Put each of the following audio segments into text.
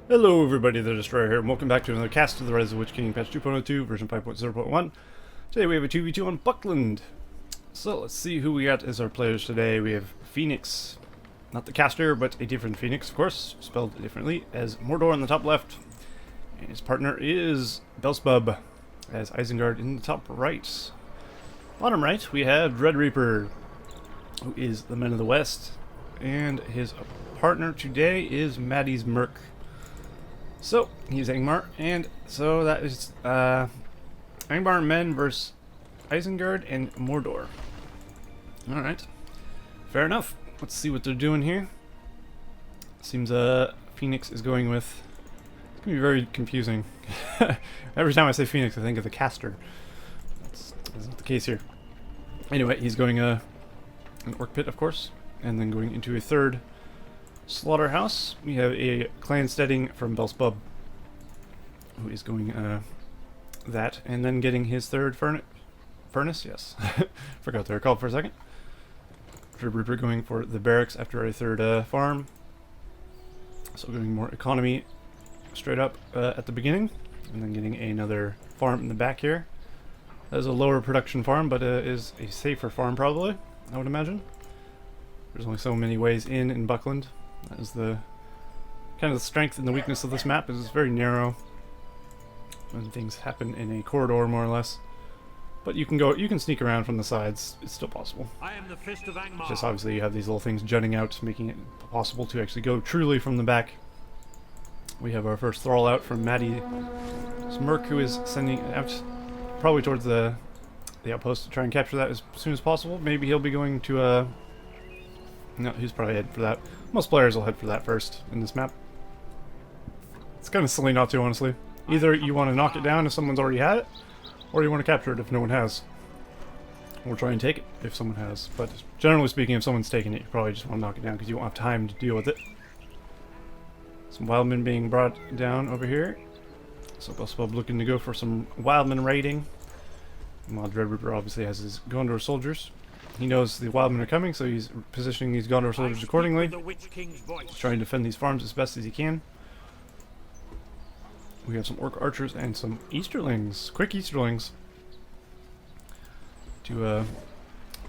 Hello everybody, the Destroyer here, and welcome back to another cast of the Rise of the Witch King patch 2.02, version 5.0.1. Today we have a 2v2 on Buckland. So let's see who we got as our players today. We have Fenix, not the caster, but a different Fenix, of course, spelled differently, as Mordor in the top left. And his partner is Belsebub, as Isengard in the top right. Bottom right, we have DreadReapr, who is the Men of the West, and his partner today is MattysMirk. So, he's Angmar, and so that is Angmar men versus Isengard and Mordor. Alright, fair enough. Let's see what they're doing here. Seems Fenix is going with... It's going to be very confusing. Every time I say Fenix I think of the caster. That's not the case here. Anyway, he's going an orc pit, of course, and then going into a third slaughterhouse. We have a clan steading from Belsebub, who is going that, and then getting his third furnace. Yes, forgot they were called for a second. DreadReapr going for the barracks after a third farm, so going more economy straight up at the beginning, and then getting another farm in the back here. That is a lower production farm, but is a safer farm probably, I would imagine. There's only so many ways in Buckland. That is the kind of the strength and the weakness of this map, is it's very narrow and things happen in a corridor more or less. But you can sneak around from the sides, it's still possible. I am the fist of Angmar. It's just obviously you have these little things jutting out, making it possible to actually go truly from the back. We have our first thrall out from MattysMirk, who is sending out probably towards the outpost to try and capture that as soon as possible. Maybe he'll be going to no, he's probably heading for that. Most players will head for that first in this map. It's kind of silly not to, honestly. Either you want to knock it down if someone's already had it, or you want to capture it if no one has. Or try and take it if someone has. But generally speaking, if someone's taking it, you probably just want to knock it down because you won't have time to deal with it. Some wildmen being brought down over here. So Belsebub looking to go for some wildmen raiding. While DreadReapr obviously has his Gondor soldiers. He knows the wildmen are coming, so he's positioning these Gondor soldiers accordingly. He's trying to defend these farms as best as he can. We have some orc archers and some Easterlings, quick Easterlings, to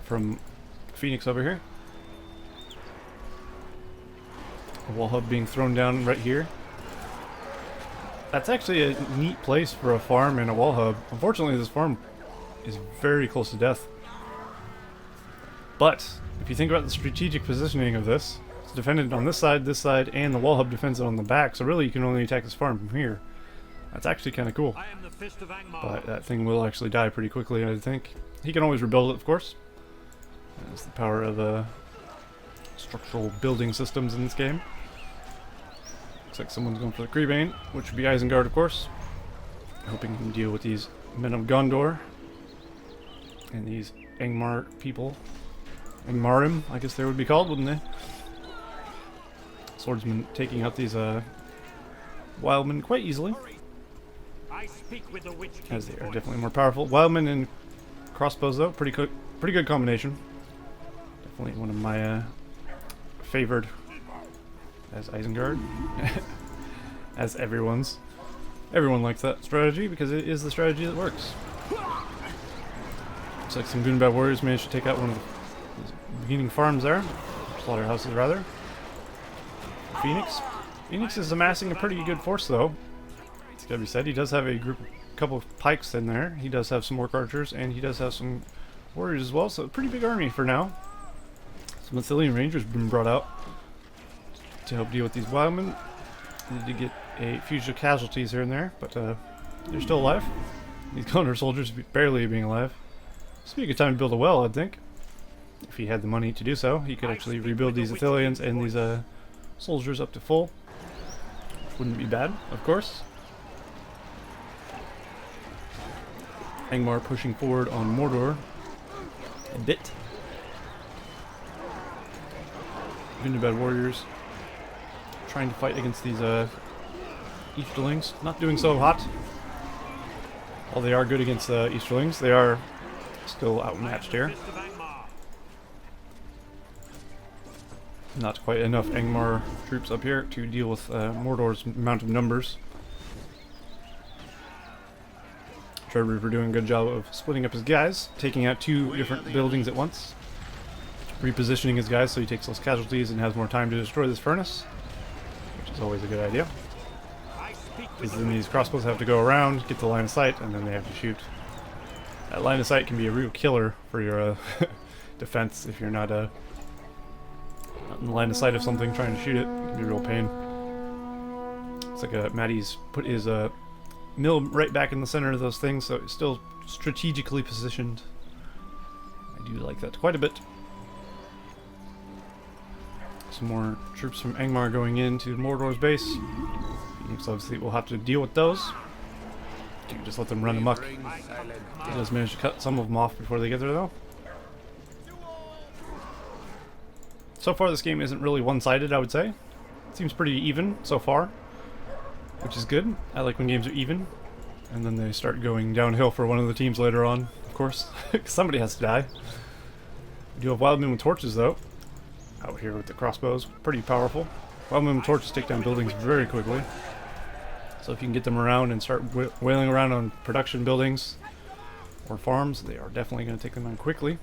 from Fenix over here. A wall hub being thrown down right here. That's actually a neat place for a farm and a wall hub. Unfortunately, this farm is very close to death. But if you think about the strategic positioning of this, it's defended on this side, and the wall hub defends it on the back. So really, you can only attack this farm from here. That's actually kind of cool. I am the fist of Angmar. But that thing will actually die pretty quickly, I think. He can always rebuild it, of course. That's the power of structural building systems in this game. Looks like someone's going for the Creebane, which would be Isengard, of course. Hoping he can deal with these men of Gondor and these Angmar people. Angmarim, I guess they would be called, wouldn't they? Swordsmen taking out these wildmen quite easily, as they are definitely more powerful. Wildmen and crossbows, though, pretty good combination. Definitely one of my favored as Isengard, as everyone's. Everyone likes that strategy because it is the strategy that works. Looks like some good and bad warriors managed to take out one of the beginning farms there, slaughterhouses rather. Fenix is amassing a pretty good force, though. It's gotta be said. He does have a couple of pikes in there. He does have some orc archers, and he does have some warriors as well. So a pretty big army for now. Some Mathilian rangers have been brought out to help deal with these wildmen. Need to get a few casualties here and there, but they're still alive. These Gondor soldiers barely being alive. This would be a good time to build a well, I'd think. If he had the money to do so, he could actually rebuild these Athelians and these soldiers up to full. Wouldn't be bad, of course. Angmar pushing forward on Mordor a bit. Good and bad warriors trying to fight against these Easterlings. Not doing so hot. While they are good against Easterlings, they are still outmatched here. Not quite enough Angmar troops up here to deal with Mordor's amount of numbers. DreadReapr doing a good job of splitting up his guys, taking out 2 different buildings at once, repositioning his guys so he takes less casualties and has more time to destroy this furnace, which is always a good idea. Because then these crossbows have to go around, get the line of sight, and then they have to shoot. That line of sight can be a real killer for your defense if you're not in the line of sight of something trying to shoot it. It can be a real pain. It's like Matty's put his mill right back in the center of those things, so it's still strategically positioned. I do like that quite a bit. Some more troops from Angmar going into Mordor's base. Fenix obviously will have to deal with those. You can just let them run amok. He does manage to cut some of them off before they get there, though. So far, this game isn't really one-sided, I would say. It seems pretty even so far, which is good. I like when games are even, and then they start going downhill for one of the teams later on, of course. Somebody has to die. We do have Wildmen with torches, though. Out here with the crossbows. Pretty powerful. Wildmen with torches take down buildings very quickly. So if you can get them around and start wailing around on production buildings or farms, they are definitely going to take them down quickly.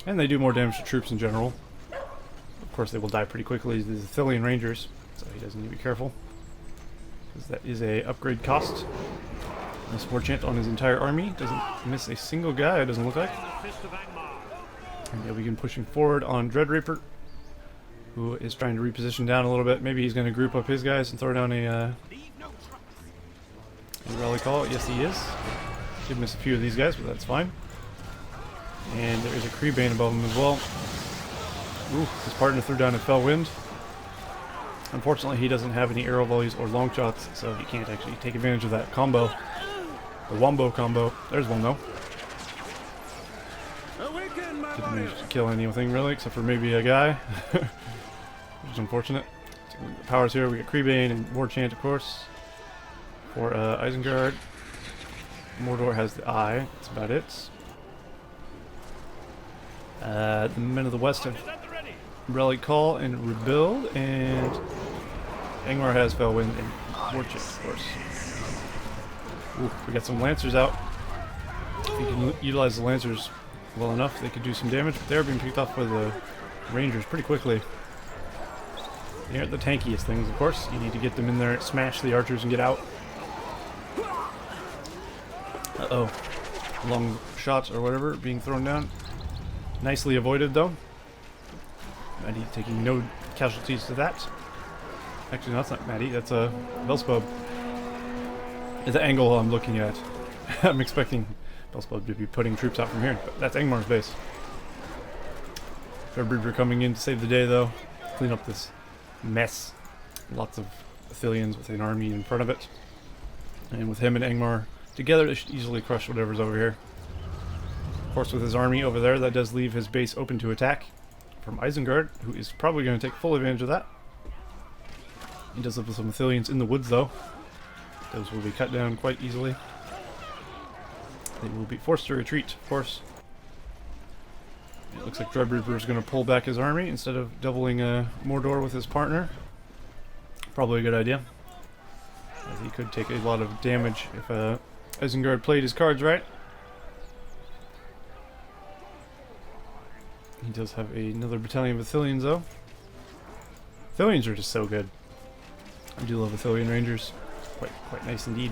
And they do more damage to troops in general. Of course, they will die pretty quickly. These are Thillian Rangers, so he does need to be careful, because that is a upgrade cost. Nice war chant on his entire army. Doesn't miss a single guy, it doesn't look like. And he'll begin pushing forward on DreadReapr, who is trying to reposition down a little bit. Maybe he's going to group up his guys and throw down a rally call. Yes, he is. Did miss a few of these guys, but that's fine. And there is a Creebane above him as well. Ooh, his partner threw down a Fell Wind. Unfortunately, he doesn't have any arrow volleys or long shots, so he can't actually take advantage of that combo. The Wombo combo. There's one, though. Didn't manage to kill anything, really, except for maybe a guy. Which is unfortunate. Taking the powers here, we got Creebane and War Chant, of course. For Isengard. Mordor has the Eye. That's about it. The men of the West have Rally Call and Rebuild, and Angmar has Fellwind and Warchant, of course. Ooh, we got some Lancers out. If you can utilize the Lancers well enough, they could do some damage, but they're being picked off by the Rangers pretty quickly. They aren't the tankiest things, of course. You need to get them in there, smash the archers, and get out. Uh-oh. Long shots or whatever being thrown down. Nicely avoided, though. Matty taking no casualties to that. Actually, no, that's not Matty. That's a Belsebub. It's the angle I'm looking at. I'm expecting Belsebub to be putting troops out from here, but that's Angmar's base. DreadReapr coming in to save the day, though. Clean up this mess. Lots of Thillians with an army in front of it. And with him and Angmar together, they should easily crush whatever's over here. Of course, with his army over there, that does leave his base open to attack from Isengard, who is probably going to take full advantage of that. He does have some Thillians in the woods, though. Those will be cut down quite easily. They will be forced to retreat, of course. It looks like DreadReapr is going to pull back his army instead of doubling Mordor with his partner. Probably a good idea, as he could take a lot of damage if Isengard played his cards right. He does have another battalion of Thillians, though. Thillians are just so good. I do love the Thillian Rangers. Quite nice indeed.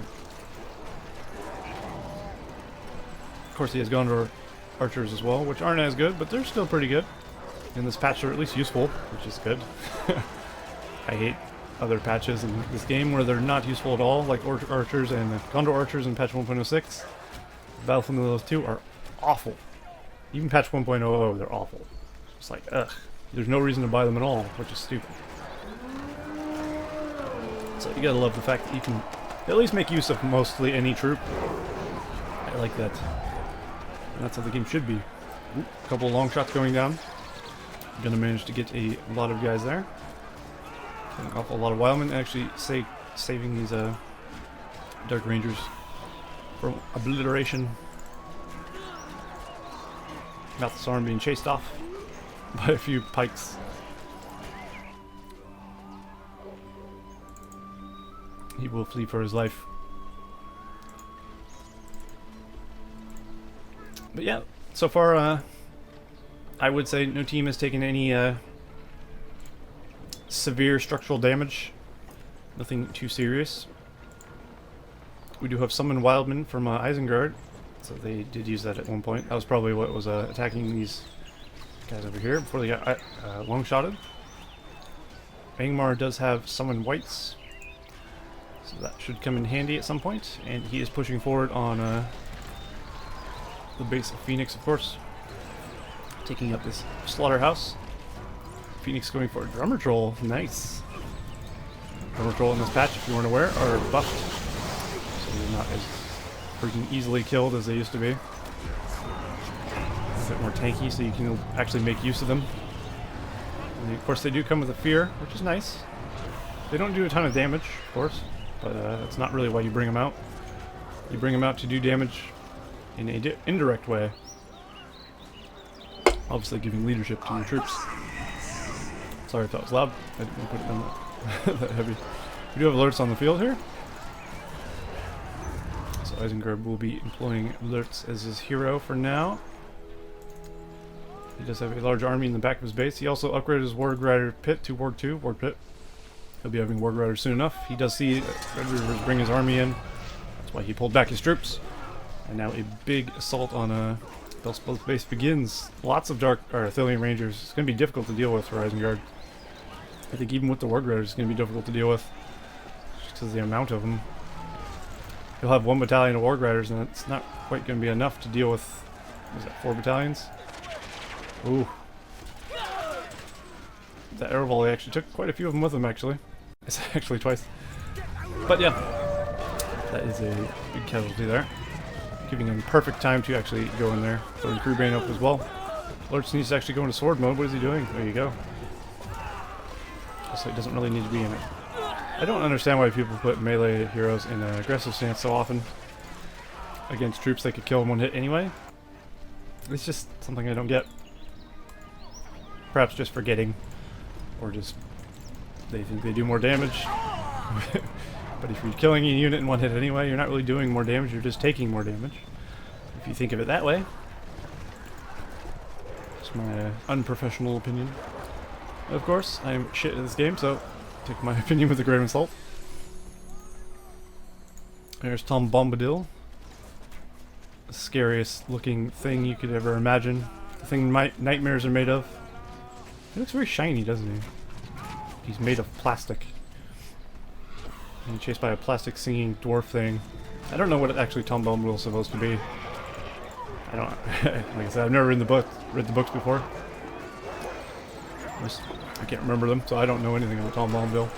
Of course, he has Gondor archers as well, which aren't as good, but they're still pretty good. In this patch, they're at least useful, which is good. I hate other patches in this game where they're not useful at all, like archers and Gondor archers in patch 1.06. Battlefield of those two are awful. Even patch 1.00, they're awful. It's like, ugh. There's no reason to buy them at all, which is stupid. So you gotta love the fact that you can at least make use of mostly any troop. I like that. And that's how the game should be. Ooh, a couple of long shots going down. Gonna manage to get a lot of guys there. Getting off a lot of Wildmen, actually saving these Dark Rangers from obliteration. Malthus arm being chased off by a few pikes. He will flee for his life. But yeah, so far, I would say no team has taken any severe structural damage. Nothing too serious. We do have summoned Wildman from Isengard, so they did use that at one point. That was probably what was attacking these guys over here before they got long-shotted. Angmar does have summoned Wights, so that should come in handy at some point, and he is pushing forward on the base of Fenix, of course, taking up this slaughterhouse. Fenix going for a drummer troll. Nice. Drummer troll in this patch, if you weren't aware, are buffed, so they're not as freaking easily killed as they used to be. A bit more tanky, so you can actually make use of them. And of course, they do come with a fear, which is nice. They don't do a ton of damage, of course, but that's not really why you bring them out. You bring them out to do damage in an indirect way. Obviously giving leadership to your troops. Sorry if that was loud. I didn't put it down that heavy. We do have alerts on the field here. So Isengard will be employing alerts as his hero for now. He does have a large army in the back of his base. He also upgraded his Warg Rider pit to Warg 2, Warg pit. He'll be having Warg Riders soon enough. He does see DreadReapr bring his army in. That's why he pulled back his troops. And now a big assault on Belsebub's base begins. Lots of Arthelian Rangers. It's going to be difficult to deal with for Isengard. I think even with the Warg Riders, it's going to be difficult to deal with. Just because of the amount of them. He'll have 1 battalion of Warg Riders, and it's not quite going to be enough to deal with, is that 4 battalions? Ooh. That arrow volley actually took quite a few of them with him, actually. It's actually twice. But yeah, that is a big casualty there. Giving him perfect time to actually go in there. Throwing Crewbane up as well. Lurch needs to actually go into sword mode. What is he doing? There you go. So he doesn't really need to be in it. I don't understand why people put melee heroes in an aggressive stance so often against troops they could kill in one hit anyway. It's just something I don't get. Perhaps just forgetting, or just they think they do more damage. But if you're killing a unit in one hit anyway, you're not really doing more damage, you're just taking more damage. If you think of it that way. It's my unprofessional opinion. Of course, I am shit at this game, so take my opinion with a grain of salt. There's Tom Bombadil. The scariest looking thing you could ever imagine. The thing nightmares are made of. He looks very shiny, doesn't he? He's made of plastic. And chased by a plastic singing dwarf thing. I don't know what actually Tom Bombadil is supposed to be. I don't. Like I said, I've never read the books before. I can't remember them, so I don't know anything about Tom Bombadil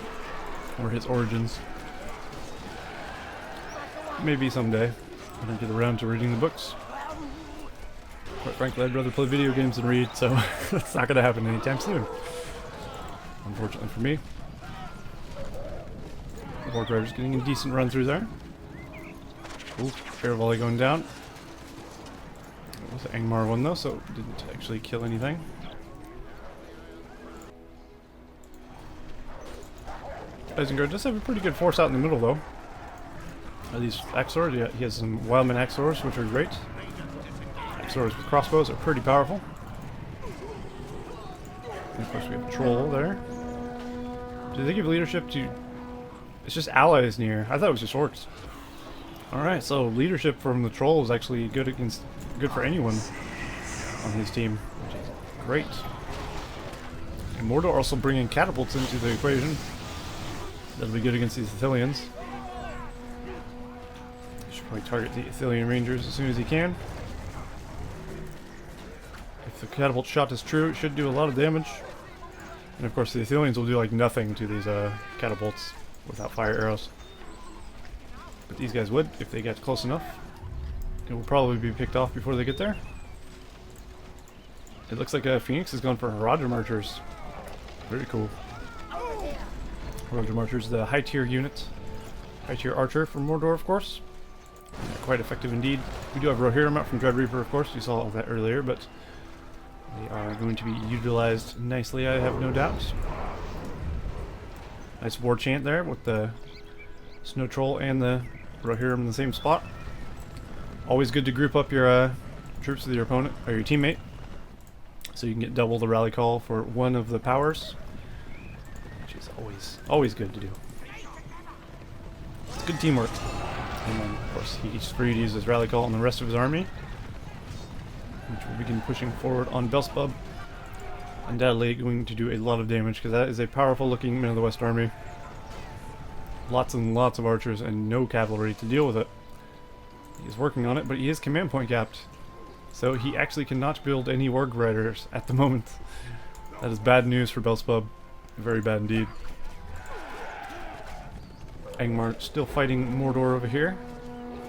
or his origins. Maybe someday when I get around to reading the books. Quite frankly, I'd rather play video games than read, so that's not going to happen anytime soon. Unfortunately for me. The Warg Rider's getting a decent run through there. Ooh, fair volley going down. It was an Angmar one though, so it didn't actually kill anything. Isengard does have a pretty good force out in the middle though. These Axors, yeah, he has some Wildman Axors, which are great. Axors with crossbows are pretty powerful. And of course we have a troll there. Do they give leadership to... It's just allies near. I thought it was just orcs. Alright, so leadership from the troll is actually good for anyone on his team, which is great. And Mordor also bringing catapults into the equation. That'll be good against these Arthelians. Should probably target the Arthelian Rangers as soon as he can. If the catapult shot is true, it should do a lot of damage. And of course the Arthelians will do like nothing to these catapults without fire arrows. But these guys would, if they get close enough. It will probably be picked off before they get there. It looks like Fenix has gone for Roger Marchers. Very cool. Roger Marchers, the high tier unit. High tier archer from Mordor, of course. Quite effective indeed. We do have Rohirrim out from DreadReapr, of course. You saw all that earlier, but they are going to be utilized nicely, I have no doubt. Nice war chant there with the Snow Troll and the Rohirrim in the same spot. Always good to group up your troops with your opponent or your teammate, so you can get double the rally call for one of the powers, which is always good to do. It's good teamwork. And then, of course, he's free to use his rally call on the rest of his army, which will begin pushing forward on Belsebub. Undoubtedly going to do a lot of damage because that is a powerful looking Men of the West army. Lots and lots of archers and no cavalry to deal with it. He's working on it, but he is command point capped, so he actually cannot build any warg riders at the moment. That is bad news for Belsebub. Very bad indeed. Angmar still fighting Mordor over here.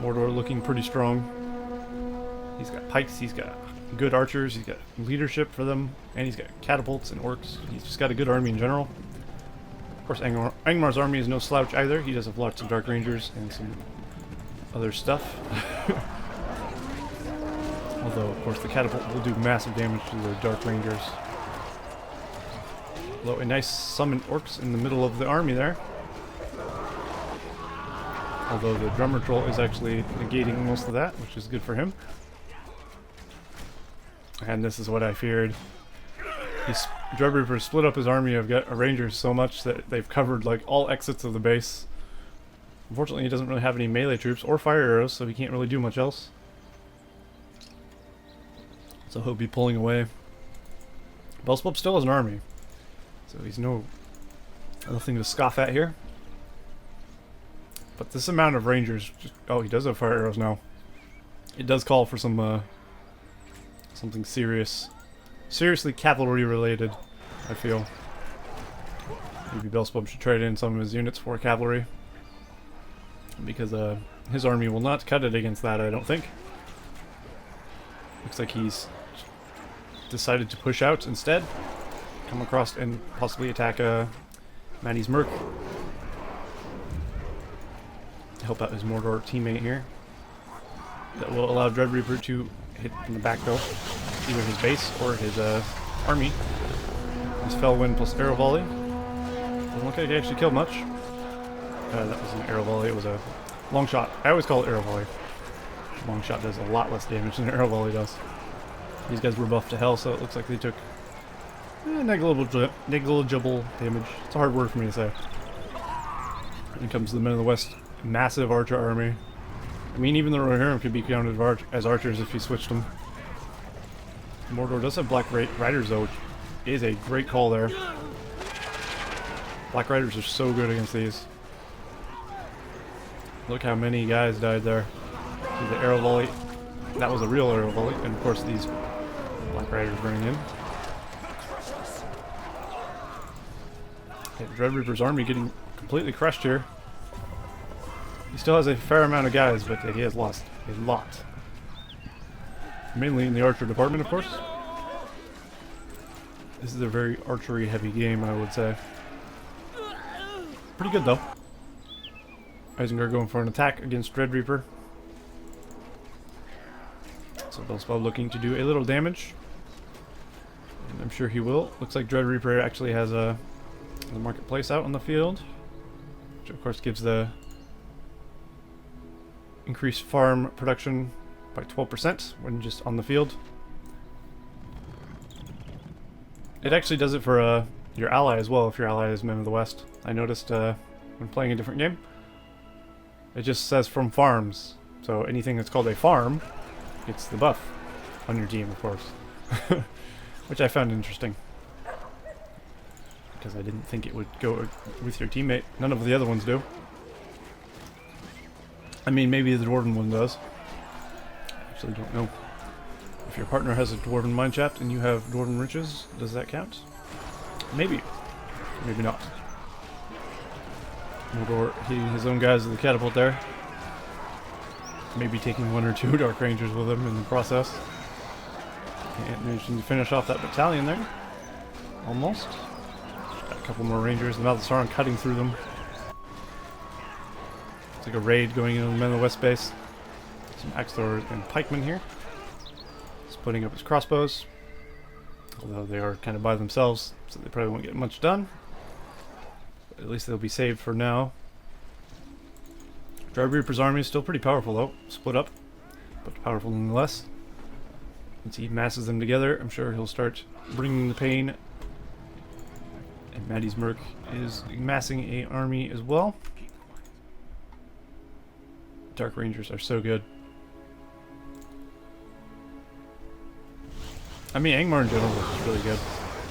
Mordor looking pretty strong. He's got pikes, he's got good archers, he's got leadership for them, and he's got catapults and orcs. He's just got a good army in general. Of course, Angmar's army is no slouch either. He does have lots of Dark Rangers and some other stuff. Although, of course, the catapult will do massive damage to the Dark Rangers. Although a nice summoned orcs in the middle of the army there. Although the drummer troll is actually negating most of that, which is good for him. And this is what I feared. DreadReapr split up his army of Rangers so much that they've covered like all exits of the base. Unfortunately, he doesn't really have any melee troops or fire arrows, so he can't really do much else. So he'll be pulling away. Belsebub still has an army, so he's nothing to scoff at here. But this amount of Rangers, oh, he does have fire arrows now. It does call for some something seriously cavalry related, I feel. Maybe Belsebub should trade in some of his units for cavalry, because his army will not cut it against that, I don't think. Looks like he's decided to push out instead, come across and possibly attack MattysMirk to help out his Mordor teammate here. That will allow DreadReapr to hit in the back though, either his base or his army. His fell wind plus arrow volley. Doesn't look like he actually killed much. That was an arrow volley. It was a long shot. I always call it arrow volley. Long shot does a lot less damage than an arrow volley does. These guys were buffed to hell, so it looks like they took negligible damage. It's a hard word for me to say. When it comes to the Men of the West, massive archer army. I mean, even the Rohirrim could be counted as archers if you switched them. Mordor does have Black Riders though, which is a great call there. Black Riders are so good against these. Look how many guys died there. See the arrow volley. That was a real arrow volley, and of course these Black Riders running in. Okay, DreadReapr's army getting completely crushed here. He still has a fair amount of guys, but he has lost a lot. Mainly in the archer department, of course. This is a very archery heavy game, I would say. Pretty good though. Isengard going for an attack against DreadReapr. So Belsebub looking to do a little damage. And I'm sure he will. Looks like DreadReapr actually has the marketplace out on the field, which of course gives the increased farm production by 12% when just on the field. It actually does it for your ally as well, if your ally is Men of the West. I noticed when playing a different game, it just says from farms. So anything that's called a farm gets the buff on your team, of course. Which I found interesting, because I didn't think it would go with your teammate. None of the other ones do. I mean, maybe the Dwarven one does. Actually, don't know. If your partner has a Dwarven mineshaft and you have Dwarven riches, does that count? Maybe. Maybe not. Mordor hitting his own guys with the catapult there. Maybe taking one or two Dark Rangers with him in the process. And managing to finish off that battalion there. Almost. Got a couple more Rangers. The Mouth of Sauron cutting through them. It's like a raid going into the Men of the West base. Some Axthor and pikemen here. He's putting up his crossbows. Although they are kind of by themselves, so they probably won't get much done. But at least they'll be saved for now. DreadReapr's army is still pretty powerful though, split up, but powerful nonetheless. Once he masses them together, I'm sure he'll start bringing the pain. And MattysMirk is massing a army as well. Dark Rangers are so good. I mean, Angmar in general is really good.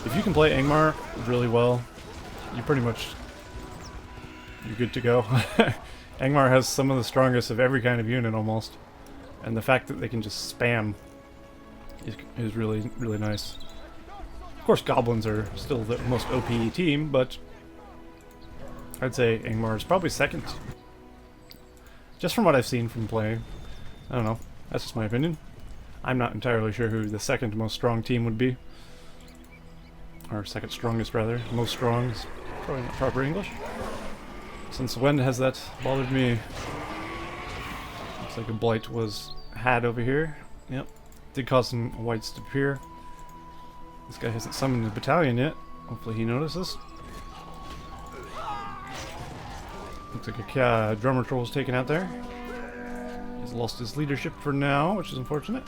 If you can play Angmar really well, you're good to go. Angmar has some of the strongest of every kind of unit almost, and the fact that they can just spam is really, really nice. Of course, goblins are still the most OP team, but I'd say Angmar is probably second. Just from what I've seen from playing. I don't know. That's just my opinion. I'm not entirely sure who the second most strong team would be. Or second strongest, rather. Most strong is probably not proper English. Since when has that bothered me? Looks like a blight was had over here. Yep. Did cause some whites to appear. This guy hasn't summoned his battalion yet. Hopefully he notices. Looks like a drummer troll was taken out there. He's lost his leadership for now, which is unfortunate.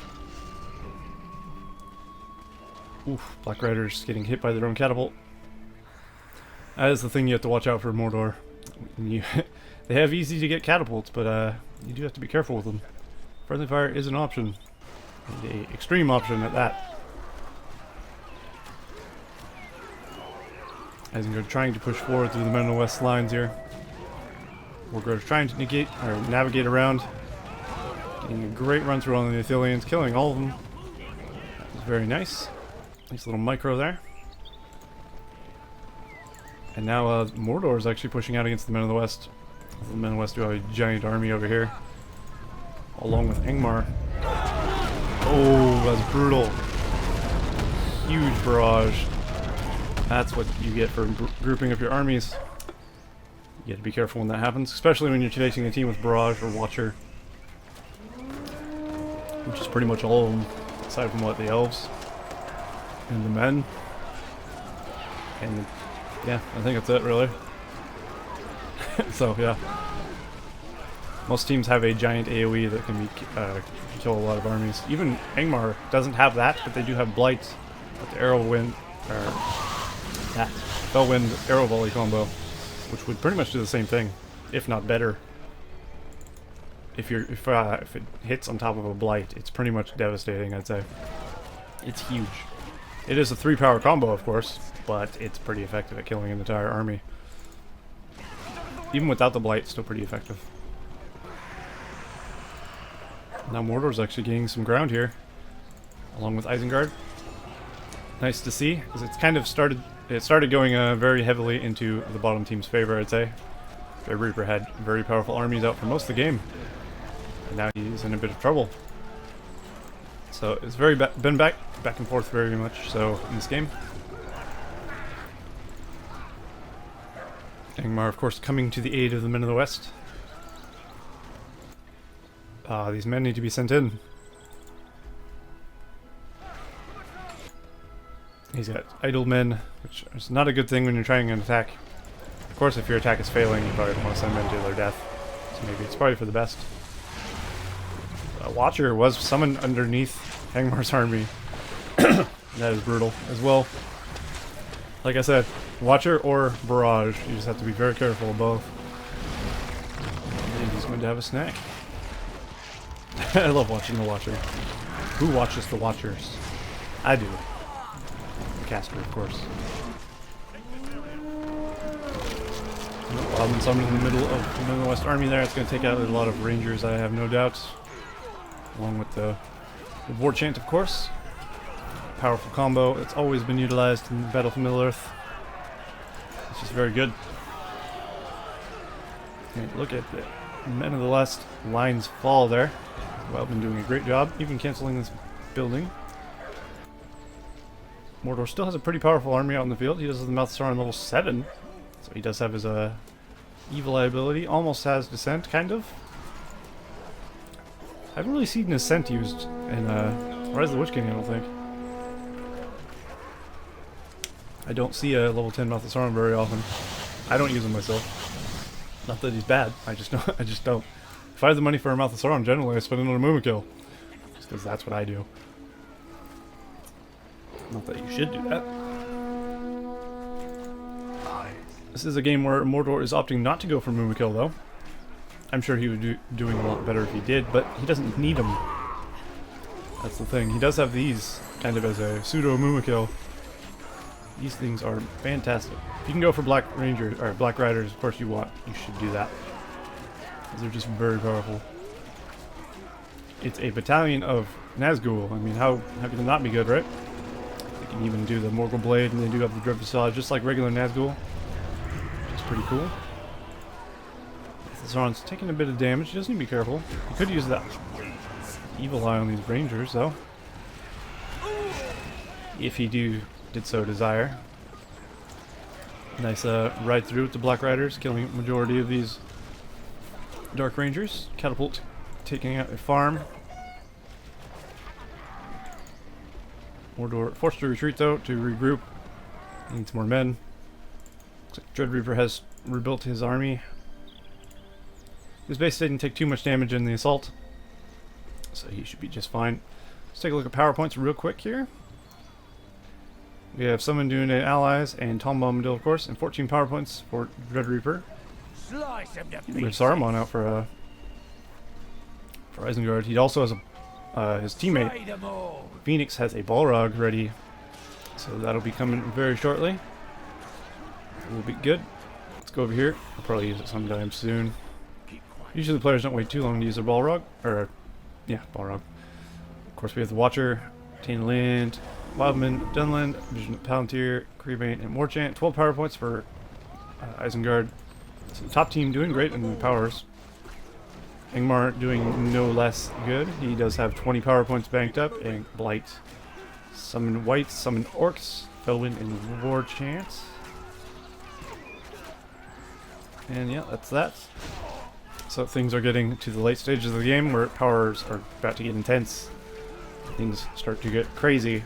Oof, Black Riders getting hit by their own catapult. That is the thing you have to watch out for Mordor. They have easy to get catapults, but you do have to be careful with them. Friendly fire is an option. And an extreme option at that. Isengard trying to push forward through the Men of the West lines here. Mordor trying to navigate around. Getting a great run through on the Athelians, killing all of them. That was very nice. Nice little micro there. And now Mordor is actually pushing out against the Men of the West. The Men of the West do have a giant army over here. Along with Angmar. Oh, that's brutal. Huge barrage. That's what you get for grouping up your armies. You have to be careful when that happens, especially when you're facing a team with Barrage or Watcher. Which is pretty much all of them, aside from what, the Elves and the Men. And yeah, I think that's it really. So yeah. Most teams have a giant AoE that can kill a lot of armies. Even Angmar doesn't have that, but they do have Blight with the Fellwind arrow volley combo, which would pretty much do the same thing, if not better. If it hits on top of a Blight, it's pretty much devastating, I'd say. It's huge. It is a 3-power combo, of course, but it's pretty effective at killing an entire army. Even without the Blight, it's still pretty effective. Now Mordor's actually gaining some ground here, along with Isengard. Nice to see, because it's kind of started going very heavily into the bottom team's favor, I'd say. DreadReapr had very powerful armies out for most of the game, and now he's in a bit of trouble. So it's been back and forth very much so in this game. Angmar, of course, coming to the aid of the Men of the West. These men need to be sent in. He's got idle men, which is not a good thing when you're trying an attack. Of course, if your attack is failing, you probably want to send men to their death. So maybe it's probably for the best. Watcher was summoned underneath Angmar's army. That is brutal as well. Like I said, Watcher or Barrage. You just have to be very careful of both. And he's going to have a snack. I love watching the Watcher. Who watches the Watchers? I do. The caster, of course. Wildman summoned in the middle of the Men of the West army there. It's going to take out a lot of Rangers, I have no doubt. Along with the War Chant, of course. Powerful combo. It's always been utilized in Battle for Middle-earth. It's just very good. And look at the Men of the West lines fall there. Wildman doing a great job, even canceling this building. Mordor still has a pretty powerful army out in the field. He does have the Mouth Star on level 7. So he does have his evil eye ability. Almost has Descent, kind of. I haven't really seen Descent used in Rise of the Witch King, I don't think. I don't see a level 10 Mouth Sauron very often. I don't use him myself. Not that he's bad, I just don't. If I have the money for a Mouth of Sauron, generally I spend it on a Mumakil. Just because that's what I do. Not that you should do that. This is a game where Mordor is opting not to go for Mumakil, though. I'm sure he would be doing a lot better if he did, but he doesn't need them. That's the thing. He does have these kind of as a pseudo Mumakil. These things are fantastic. If you can go for Black Rangers or Black Riders, of course you should do that. Because they're just very powerful. It's a battalion of Nazgul. I mean, how can it not be good, right? They can even do the Morgul Blade, and they do have the Dread Facade, just like regular Nazgul. Which is pretty cool. Sauron's taking a bit of damage. He doesn't need to be careful. He could use that Evil Eye on these Rangers, though. If he did so desire. Nice ride through with the Black Riders, killing a majority of these Dark Rangers. Catapult taking out a farm. Mordor forced to retreat, though, to regroup. Needs more men. Looks like DreadReapr has rebuilt his army. His base didn't take too much damage in the assault, so he should be just fine. Let's take a look at power points real quick here. We have Summon Dune Allies and Tom Bombadil, of course, and 14 power points for DreadReapr. We have Saruman out for Isengard. He also has his teammate Fenix has a Balrog ready, so that'll be coming very shortly. Will be good. Let's go over here. I'll probably use it sometime soon. Usually the players don't wait too long to use their Balrog, yeah, Balrog. Of course we have the Watcher, Tainland, Wildman, Dunland, Vision of Palantir, Creebane, and Morchant. 12 power points for Isengard. So the top team doing great in the powers. Angmar doing no less good. He does have 20 power points banked up, and Blight. Summon Whites, summon Orcs, Felwyn, and Warchant. And yeah, that's that. So things are getting to the late stages of the game where powers are about to get intense. Things start to get crazy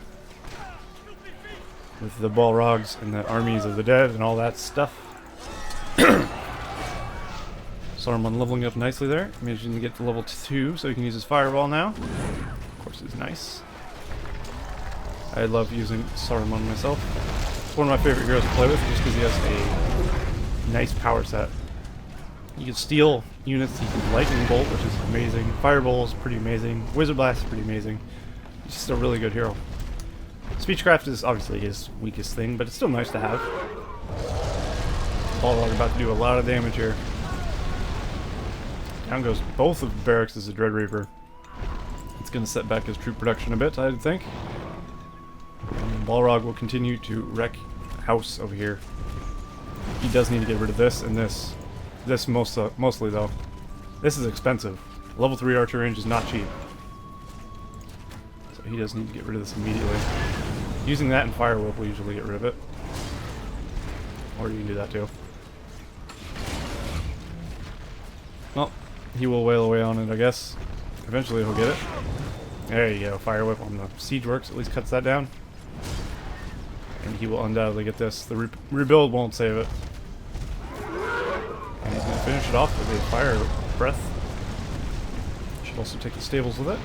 with the Balrogs and the armies of the dead and all that stuff. Saruman leveling up nicely there. Managing to get to level 2 so he can use his fireball now. Of course, it's nice. I love using Saruman myself. It's one of my favorite heroes to play with just because he has a nice power set. You can steal units, you can lightning bolt, which is amazing. Fireball is pretty amazing. Wizard Blast is pretty amazing. He's just a really good hero. Speechcraft is obviously his weakest thing, but it's still nice to have. Balrog about to do a lot of damage here. Down goes both of the barracks as a DreadReapr. It's going to set back his troop production a bit, I would think. And Balrog will continue to wreck house over here. He does need to get rid of this and this. This mostly though. This is expensive. Level 3 archer range is not cheap. So he does need to get rid of this immediately. Using that and Fire Whip will usually get rid of it. Or you can do that too. Well, he will wail away on it, I guess. Eventually he'll get it. There you go, Fire Whip on the siege works, at least cuts that down. And he will undoubtedly get this. The rebuild won't save it. And he's going to finish it off with a Fire Breath. Should also take the stables with it.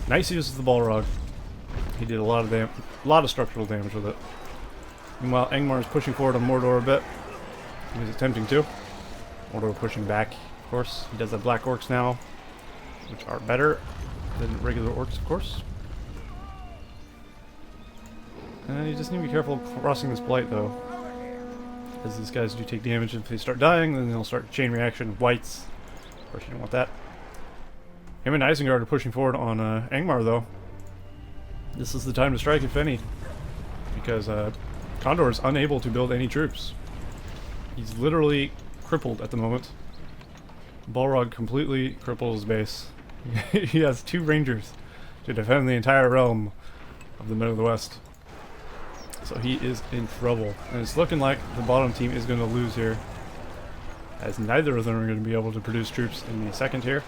Nice use of the Balrog. He did a lot of structural damage with it. Meanwhile, Angmar is pushing forward on Mordor a bit. He was attempting to. Mordor pushing back, of course. He does have black orcs now, which are better than regular orcs, of course. And you just need to be careful crossing this blight, though. As these guys do take damage. If they start dying, then they'll start chain reaction of whites. Of course, you don't want that. Him and Isengard are pushing forward on Angmar, though. This is the time to strike, if any. Because Condor is unable to build any troops. He's literally crippled at the moment. Balrog completely cripples his base. He has 2 rangers to defend the entire realm of the Middle of the West. So he is in trouble. And it's looking like the bottom team is going to lose here, as neither of them are going to be able to produce troops in the second tier.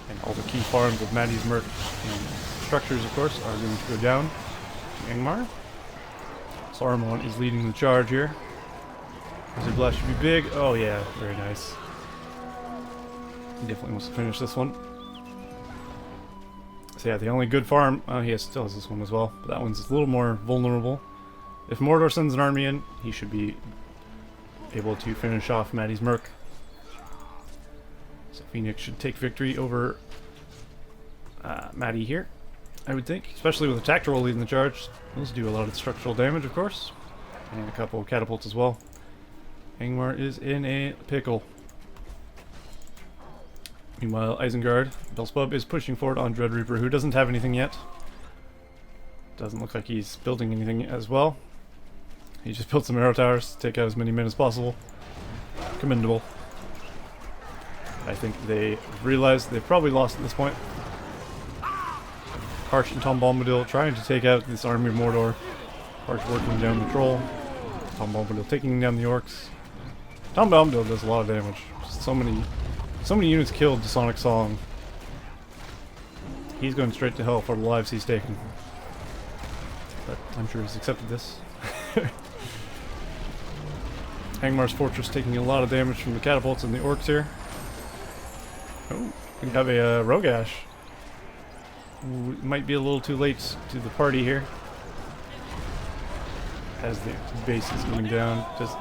And all the key farms of MattysMirk and structures, of course, are going to go down to Angmar. Saruman is leading the charge here. Wizard Blast should be big. Oh yeah, very nice. He definitely wants to finish this one. So yeah, the only good farm, he still has this one as well, but that one's a little more vulnerable. If Mordor sends an army in, he should be able to finish off MattysMirk. So Fenix should take victory over Matty here, I would think, especially with a tactical leading the charge. Those do a lot of structural damage, of course, and a couple of catapults as well. Angmar is in a pickle. Meanwhile, Isengard, Belsebub, is pushing forward on DreadReapr, who doesn't have anything yet. Doesn't look like he's building anything as well. He just built some arrow towers to take out as many men as possible. Commendable. I think they realized they've probably lost at this point. Karsh and Tom Bombadil trying to take out this army of Mordor. Karsh working down the troll. Tom Bombadil taking down the orcs. Tom Bombadil does a lot of damage. Just so many units killed to Sonic Song. He's going straight to hell for the lives he's taken. But I'm sure he's accepted this. Angmar's fortress taking a lot of damage from the catapults and the orcs here. Oh, we have a Rogash. Ooh, it might be a little too late to the party here. As the base is going down. Just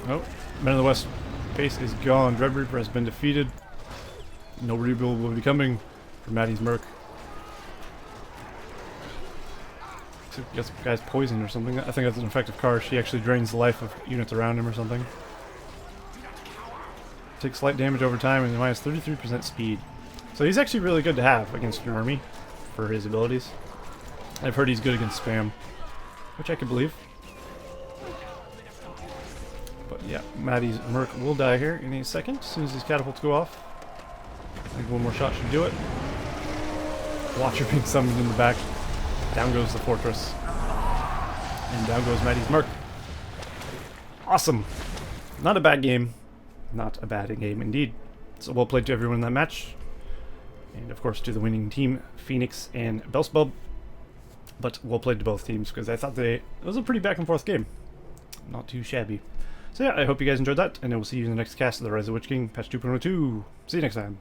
oh, Men of the West base is gone. DreadReapr has been defeated. No rebuild will be coming for MattysMirk. Gets guy's poisoned or something. I think that's an effect of Karsh. He actually drains the life of units around him or something. Takes slight damage over time and minus 33% speed. So he's actually really good to have against an army for his abilities. I've heard he's good against spam, which I could believe. But yeah, MattysMirk will die here in a second as soon as these catapults go off. I think one more shot should do it. Watcher being summoned in the back. Down goes the fortress. And down goes MattysMirk. Awesome. Not a bad game. Not a bad game indeed. So well played to everyone in that match. And of course to the winning team, Fenix and Belsebub. But well played to both teams because I thought it was a pretty back and forth game. Not too shabby. So yeah, I hope you guys enjoyed that, and I will see you in the next cast of the Rise of the Witch King, patch 2.02. See you next time.